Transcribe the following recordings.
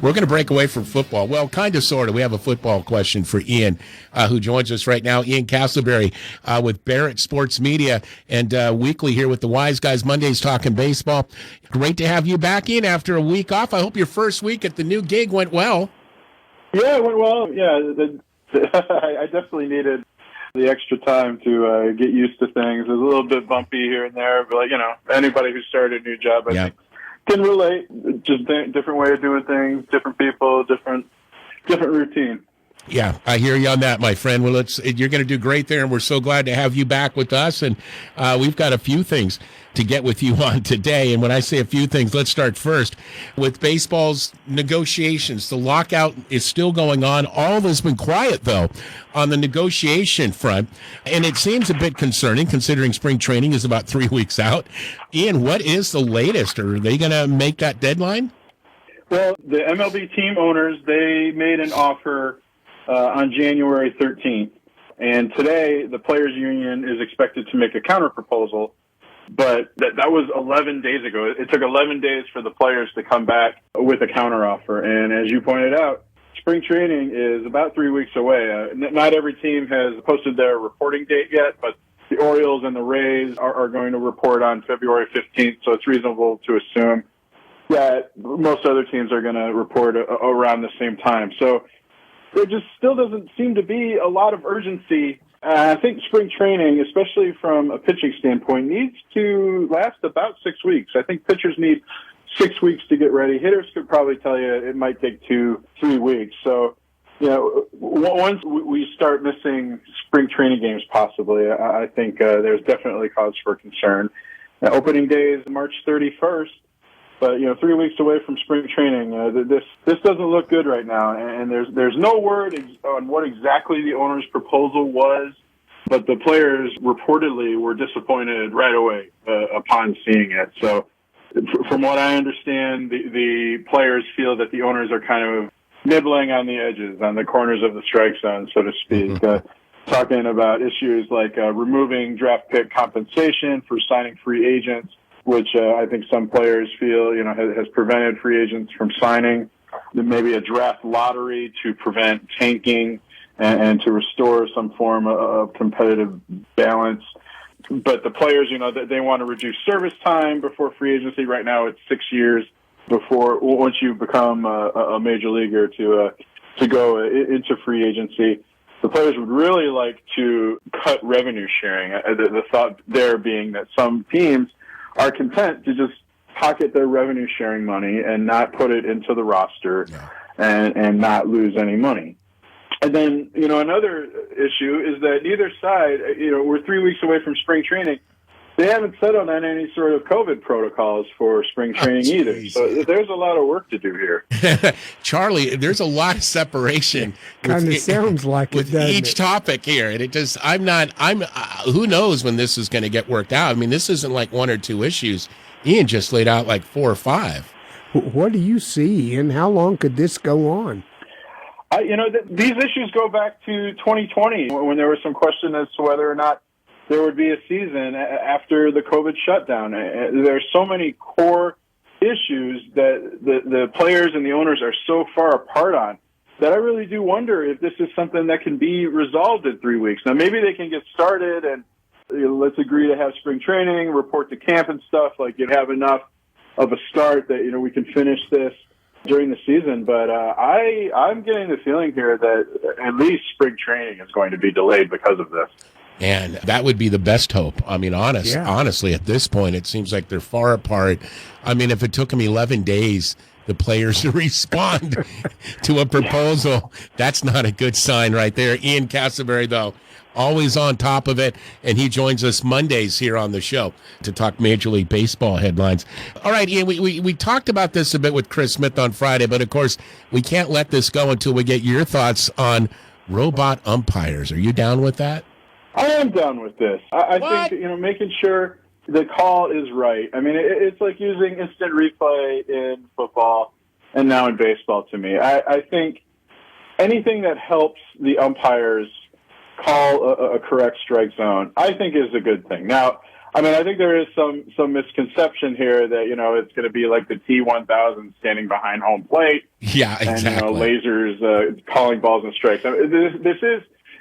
We're going to break away from football. Well, kind of, sort of. We have a football question for Ian, who joins us right now. Ian Castleberry with Barrett Sports Media and weekly here with the Wise Guys, Mondays talking baseball. Great to have you back in after a week off. I hope your first week at the new gig went well. Yeah, it went well. Yeah, I definitely needed the extra time to get used to things. It was a little bit bumpy here and there, but anybody who started a new job, I think, can relate. Just different way of doing things, different people, different routine. Yeah, I hear you on that, my friend. Well, you're going to do great there, and we're so glad to have you back with us. And we've got a few things to get with you on today. And when I say a few things, let's start first with baseball's negotiations. The lockout is still going on. All of it's been quiet, though, on the negotiation front. And it seems a bit concerning, considering spring training is about 3 weeks out. Ian, what is the latest? Are they going to make that deadline? Well, the MLB team owners, they made an offer on January 13th. And today, the Players Union is expected to make a counterproposal. But that was 11 days ago. It took 11 days for the players to come back with a counteroffer. And as you pointed out, spring training is about 3 weeks away. Not every team has posted their reporting date yet, but the Orioles and the Rays are going to report on February 15th. So it's reasonable to assume that most other teams are going to report around the same time. So there just still doesn't seem to be a lot of urgency. I think spring training, especially from a pitching standpoint, needs to last about 6 weeks. I think pitchers need 6 weeks to get ready. Hitters could probably tell you it might take 2-3 weeks. So, once we start missing spring training games possibly, I think there's definitely cause for concern. Opening day is March 31st. But 3 weeks away from spring training, this doesn't look good right now, and there's no word on what exactly the owner's proposal was, but the players reportedly were disappointed right away upon seeing it. So, from what I understand, the players feel that the owners are kind of nibbling on the edges, on the corners of the strike zone, so to speak. Talking about issues like removing draft pick compensation for signing free agents, which I think some players feel, has prevented free agents from signing. Maybe a draft lottery to prevent tanking and to restore some form of competitive balance. But the players, they want to reduce service time before free agency. Right now, it's 6 years once you become a major leaguer to go into free agency. The players would really like to cut revenue sharing. The thought there being that some teams are content to just pocket their revenue sharing money and not put it into the roster and not lose any money. And then, another issue is that neither side, we're 3 weeks away from spring training. They haven't settled on any sort of COVID protocols for spring training either. So there's a lot of work to do here. Charlie, there's a lot of separation. Kind of sounds like with each topic here. And who knows when this is going to get worked out. I mean, this isn't like one or two issues. Ian just laid out like 4 or 5. What do you see, and how long could this go on? These issues go back to 2020 when there was some question as to whether or not there would be a season after the COVID shutdown. There's so many core issues that the players and the owners are so far apart on that I really do wonder if this is something that can be resolved in 3 weeks. Now, maybe they can get started and let's agree to have spring training, report to camp and stuff, like you have enough of a start that, we can finish this during the season. But I'm getting the feeling here that at least spring training is going to be delayed because of this. And that would be the best hope. I mean, honestly, at this point, it seems like they're far apart. I mean, if it took them 11 days, the players to respond to a proposal, that's not a good sign right there. Ian Castleberry, though, always on top of it, and he joins us Mondays here on the show to talk Major League Baseball headlines. All right, Ian, we talked about this a bit with Chris Smith on Friday, but, of course, we can't let this go until we get your thoughts on robot umpires. Are you down with that? I am down with this. I think, making sure the call is right. I mean, it's like using instant replay in football and now in baseball to me. I think anything that helps the umpires call a correct strike zone, I think is a good thing. Now, I mean, I think there is some misconception here that, it's going to be like the T-1000 standing behind home plate. Yeah, exactly. And, lasers calling balls and strikes. I mean,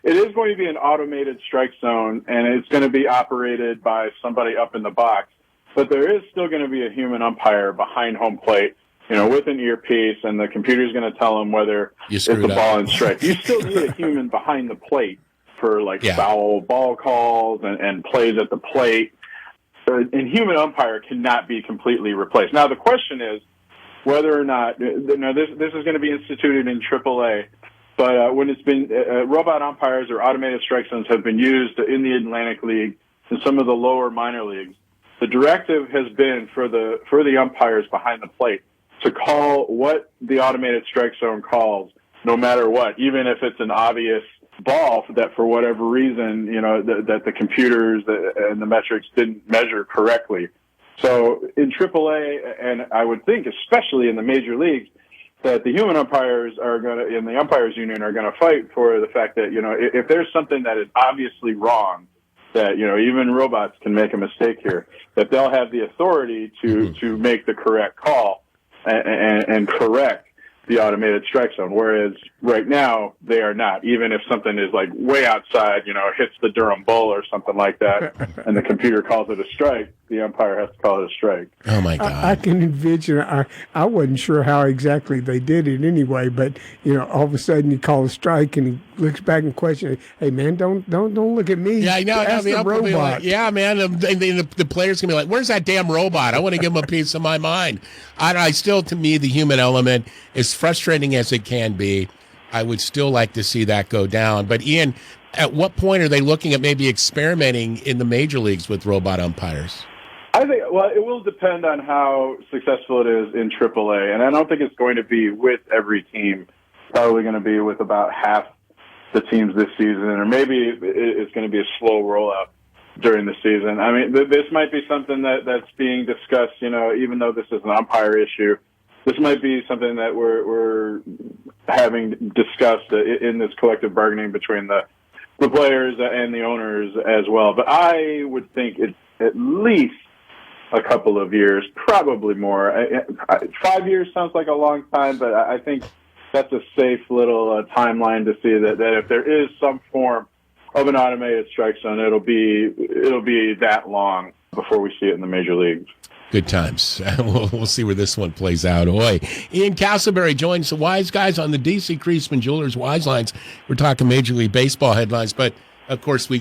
it is going to be an automated strike zone, and it's going to be operated by somebody up in the box. But there is still going to be a human umpire behind home plate, with an earpiece, and the computer's going to tell him whether it's a ball and strike. You still need a human behind the plate for foul ball calls and plays at the plate. And human umpire cannot be completely replaced. Now, the question is whether or not, this is going to be instituted in AAA, but when it's been, robot umpires or automated strike zones have been used in the Atlantic League and some of the lower minor leagues. The directive has been for the umpires behind the plate to call what the automated strike zone calls, no matter what, even if it's an obvious ball that for whatever reason, that the computers and the metrics didn't measure correctly. So in AAA, and I would think especially in the major leagues, that the human umpires in the umpires union are going to fight for the fact that, if there's something that is obviously wrong, that, even robots can make a mistake here, that they'll have the authority to make the correct call and correct the automated strike zone, whereas right now they are not. Even if something is way outside, hits the Durham Bull or something like that, and the computer calls it a strike, the umpire has to call it a strike. Oh my God! I can envision. I wasn't sure how exactly they did it anyway, but all of a sudden you call a strike, and he looks back and questions, "Hey man, don't look at me." Yeah, I know. Ask the robot. Yeah, man. The players can be like, "Where's that damn robot? I want to give him a piece of my mind." I still, to me, the human element, as frustrating as it can be, I would still like to see that go down. But Ian, at what point are they looking at maybe experimenting in the major leagues with robot umpires? I think, it will depend on how successful it is in AAA, and I don't think it's going to be with every team. It's probably going to be with about half the teams this season, or maybe it's going to be a slow rollout during the season. I mean, this might be something that's being discussed, even though this is an umpire issue. This might be something that we're having discussed in this collective bargaining between the players and the owners as well. But I would think it's at least a couple of years, probably more. 5 years sounds like a long time, but I think that's a safe little timeline to see that if there is some form of an automated strike zone, it'll be that long before we see it in the major leagues. Good times. We'll see where this one plays out. Oi. Ian Castleberry joins the Wise Guys on the DC Creasman Jewelers Wise Lines. We're talking Major League Baseball headlines, but of course we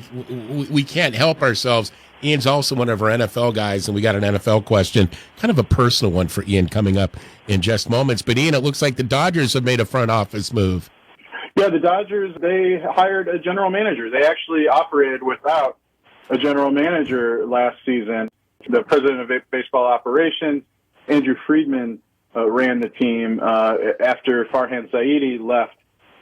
can't help ourselves. Ian's also one of our NFL guys, and we got an NFL question, kind of a personal one for Ian coming up in just moments. But Ian, it looks like the Dodgers have made a front office move. Yeah, the Dodgers, they hired a general manager. They actually operated without a general manager last season. The president of baseball operations, Andrew Friedman, ran the team after Farhan Zaidi left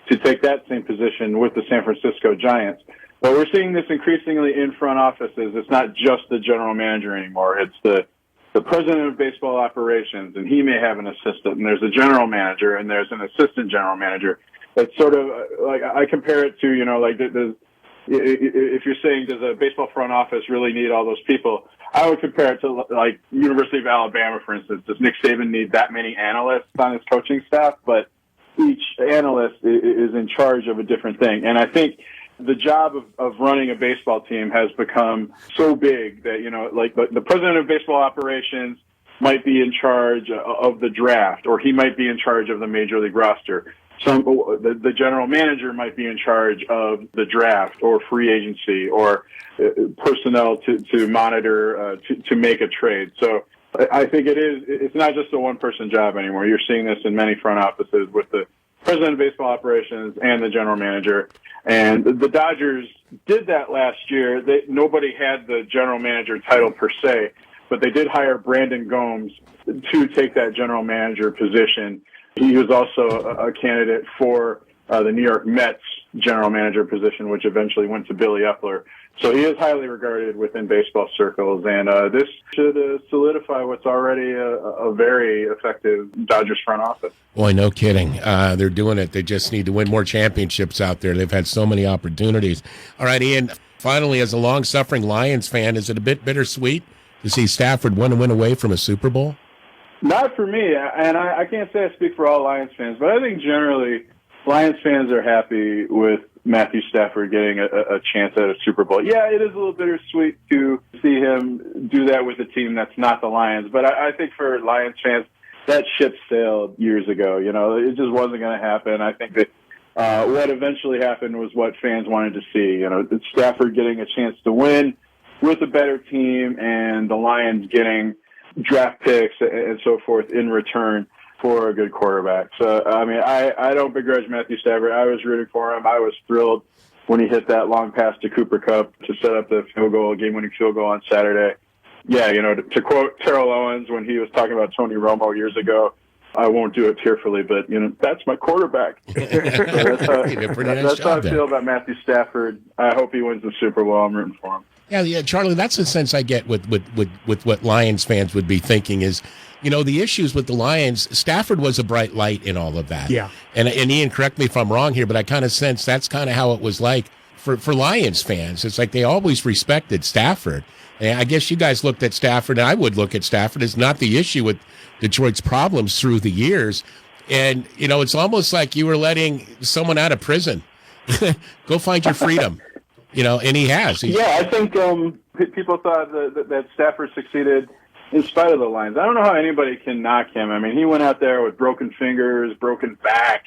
to take that same position with the San Francisco Giants. But we're seeing this increasingly in front offices. It's not just the general manager anymore. It's the president of baseball operations, and he may have an assistant, and there's a general manager, and there's an assistant general manager. It's sort of like, I compare it to, if you're saying, does a baseball front office really need all those people? I would compare it to like University of Alabama, for instance. Does Nick Saban need that many analysts on his coaching staff? But each analyst is in charge of a different thing. And I think the job of running a baseball team has become so big that, the president of baseball operations might be in charge of the draft, or he might be in charge of the major league roster. The general manager might be in charge of the draft or free agency or personnel to monitor, to make a trade. So I think it's not just a one-person job anymore. You're seeing this in many front offices with the president of baseball operations and the general manager. And the Dodgers did that last year. Nobody had the general manager title per se, but they did hire Brandon Gomes to take that general manager position. He was also a candidate for the New York Mets general manager position, which eventually went to Billy Epler. So he is highly regarded within baseball circles, and this should solidify what's already a very effective Dodgers front office. Boy, no kidding. They're doing it. They just need to win more championships out there. They've had so many opportunities. All right, Ian, Finally, as a long-suffering Lions fan, is it a bit bittersweet to see Stafford win away from a Super Bowl? Not for me, and I can't say I speak for all Lions fans, but I think generally Lions fans are happy with Matthew Stafford getting a chance at a Super Bowl. Yeah, it is a little bittersweet to see him do that with a team that's not the Lions, but I think for Lions fans, that ship sailed years ago. It just wasn't going to happen. I think that what eventually happened was what fans wanted to see. Stafford getting a chance to win with a better team and the Lions getting draft picks and so forth in return for a good quarterback. So, I don't begrudge Matthew Stafford. I was rooting for him. I was thrilled when he hit that long pass to Cooper Kupp to set up the game-winning field goal on Saturday. Yeah, to quote Terrell Owens when he was talking about Tony Romo years ago, I won't do it tearfully, but, that's my quarterback. So that's how I feel about Matthew Stafford. I hope he wins the Super Bowl. I'm rooting for him. Yeah, Charlie, that's the sense I get with what Lions fans would be thinking is, the issues with the Lions, Stafford was a bright light in all of that. Yeah. And Ian, correct me if I'm wrong here, but I kind of sense that's kind of how it was like for Lions fans. It's like they always respected Stafford. And I guess you guys looked at Stafford, and I would look at Stafford as not the issue with Detroit's problems through the years. And, it's almost like you were letting someone out of prison. Go find your freedom. And he has. I think people thought that Stafford succeeded in spite of the Lions. I don't know how anybody can knock him. He went out there with broken fingers, broken back,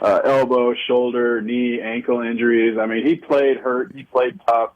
elbow, shoulder, knee, ankle injuries. He played hurt. He played tough.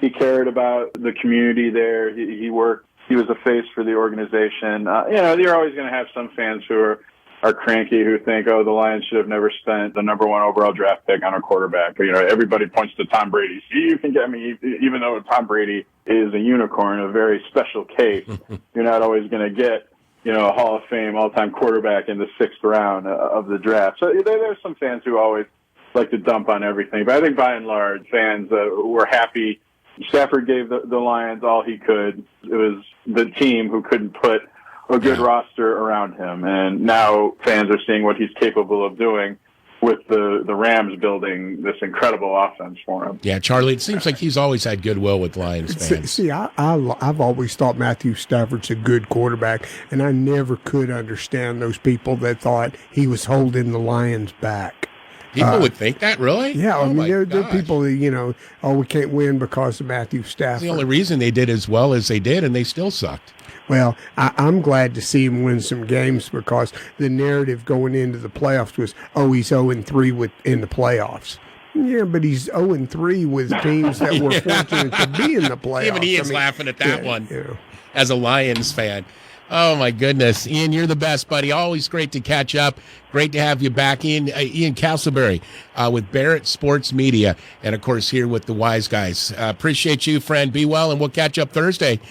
He cared about the community there. He worked. He was a face for the organization. You're always going to have some fans who are cranky, who think, the Lions should have never spent the number 1 overall draft pick on a quarterback. Everybody points to Tom Brady. See, you can get even though Tom Brady is a unicorn, a very special case, you're not always going to get, a Hall of Fame all-time quarterback in the 6th round of the draft. So there's some fans who always like to dump on everything. But I think by and large, fans were happy. Stafford gave the Lions all he could. It was the team who couldn't put a good roster around him, and now fans are seeing what he's capable of doing with the Rams building this incredible offense for him. Yeah, Charlie, it seems like he's always had goodwill with Lions fans. See, I've always thought Matthew Stafford's a good quarterback, and I never could understand those people that thought he was holding the Lions back. People would think that, really? Yeah, there are people that, we can't win because of Matthew Stafford. That's the only reason they did as well as they did, and they still sucked. Well, I'm glad to see him win some games because the narrative going into the playoffs was, he's 0-3 in the playoffs. Yeah, but he's 0-3 with teams that were fortunate to be in the playoffs. Even Ian's laughing at that one as a Lions fan. Oh, my goodness. Ian, you're the best, buddy. Always great to catch up. Great to have you back. Ian Castleberry with Barrett Sports Media, and, of course, here with the Wise Guys. Appreciate you, friend. Be well, and we'll catch up Thursday.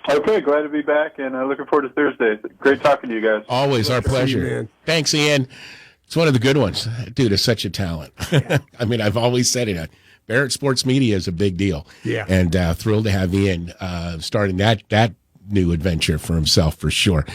Okay, glad to be back, and looking forward to Thursday. Great talking to you guys. Always our pleasure. Man. Thanks, Ian. It's one of the good ones. Dude is such a talent. I've always said it. Barrett Sports Media is a big deal. Yeah. And thrilled to have Ian starting that new adventure for himself, for sure.